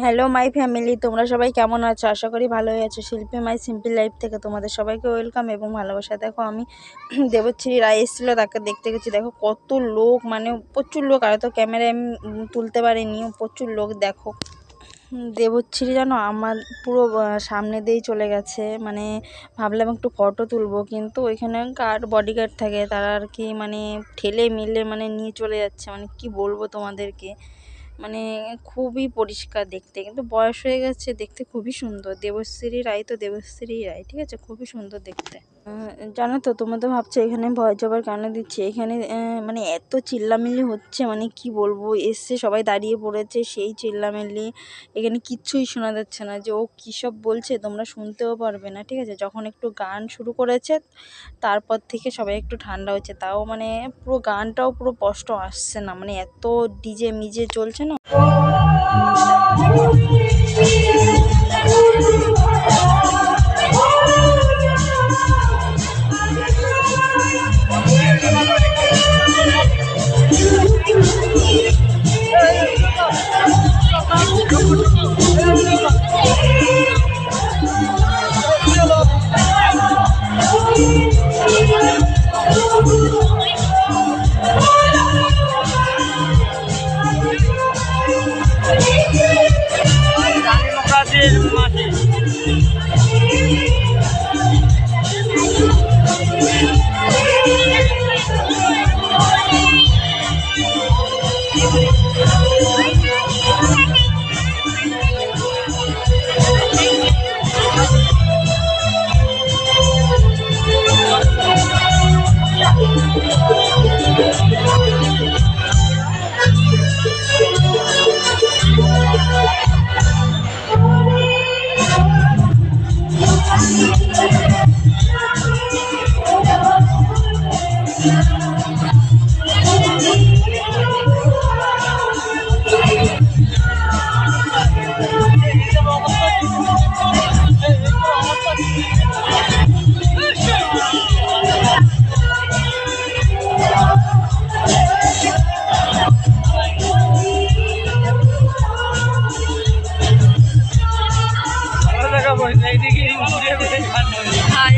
Hello my family, তোমরা সবাই কেমন আছো? আশা করি ভালোই আছো। শিল্পী মাই সিম্পল লাইফ থেকে তোমাদের সবাইকে ওয়েলকাম এবং ভালোবাসা। দেখো আমি দেবশ্রী রায় এসেছিলো, তাকে দেখতে গেছি। দেখো কত লোক, মানে প্রচুর লোক। আর তো ক্যামেরায় আমি তুলতে পারিনি, প্রচুর লোক। দেখো দেবশ্রী জানো আমার পুরো সামনে দিয়েই চলে গেছে। মানে ভাবলাম একটু ফটো তুলবো, কিন্তু ওইখানে গার্ড, বডিগার্ড থাকে, তারা আর কি মানে ঠেলে মিলে মানে নিয়ে চলে যাচ্ছে। মানে কি বলবো তোমাদেরকে, মানে খুবই পরিষ্কার দেখতে, কিন্তু বয়স হয়ে গেছে। দেখতে খুবই সুন্দর। দেবশ্রী রায় তো দেবশ্রী রায়, ঠিক আছে, খুবই সুন্দর দেখতে। জানো তো, তোমরা তো ভাবছো এখানে ভয়েস ওভার কেন দিচ্ছে। এখানে মানে এত চিল্লামিল্লি হচ্ছে, মানে কি বলবো, এসছে সবাই দাঁড়িয়ে পড়েছে, সেই চিল্লামিল্লি। এখানে কিচ্ছুই শোনা যাচ্ছে না, যে ও কী সব বলছে তোমরা শুনতেও পারবে না, ঠিক আছে। যখন একটু গান শুরু করেছে তারপর থেকে সবাই একটু ঠান্ডা হচ্ছে, তাও মানে পুরো গানটাও পুরো স্পষ্ট আসছে না, মানে এত ডিজে মিজে চলছে না।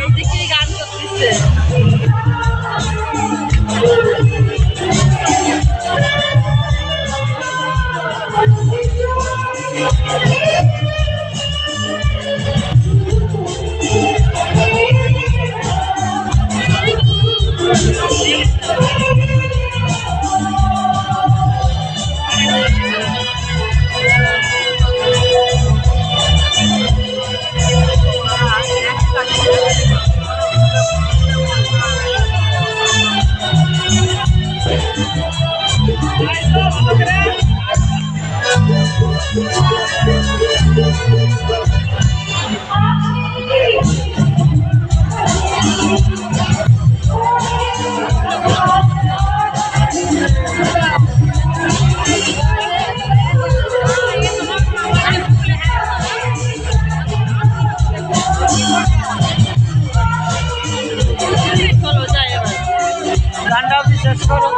এইদিকে গান করতেছে। গানটা শেষ করো।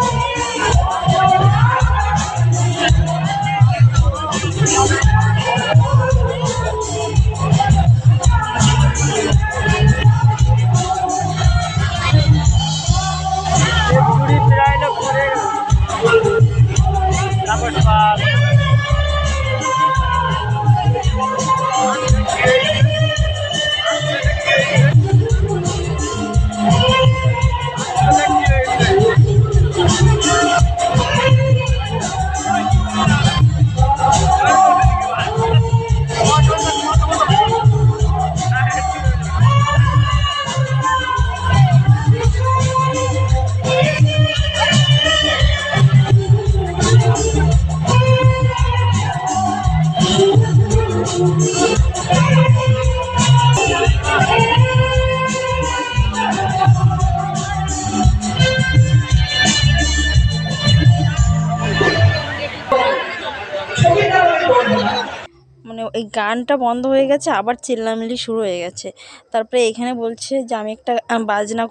মানে এই গানটা বন্ধ হয়ে গেছে, আবার চিল্লামিল্লি শুরু হয়ে গেছে। তারপরে এখানে বলছে যে আমি একটা বাজনা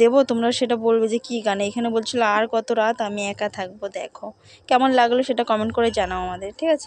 দেবো, তোমরা সেটা বলবে যে কী গান। এখানে বলছিল আর কত রাত আমি একা থাকবো। দেখো কেমন লাগলো সেটা কমেন্ট করে জানাও আমাদের, ঠিক আছে।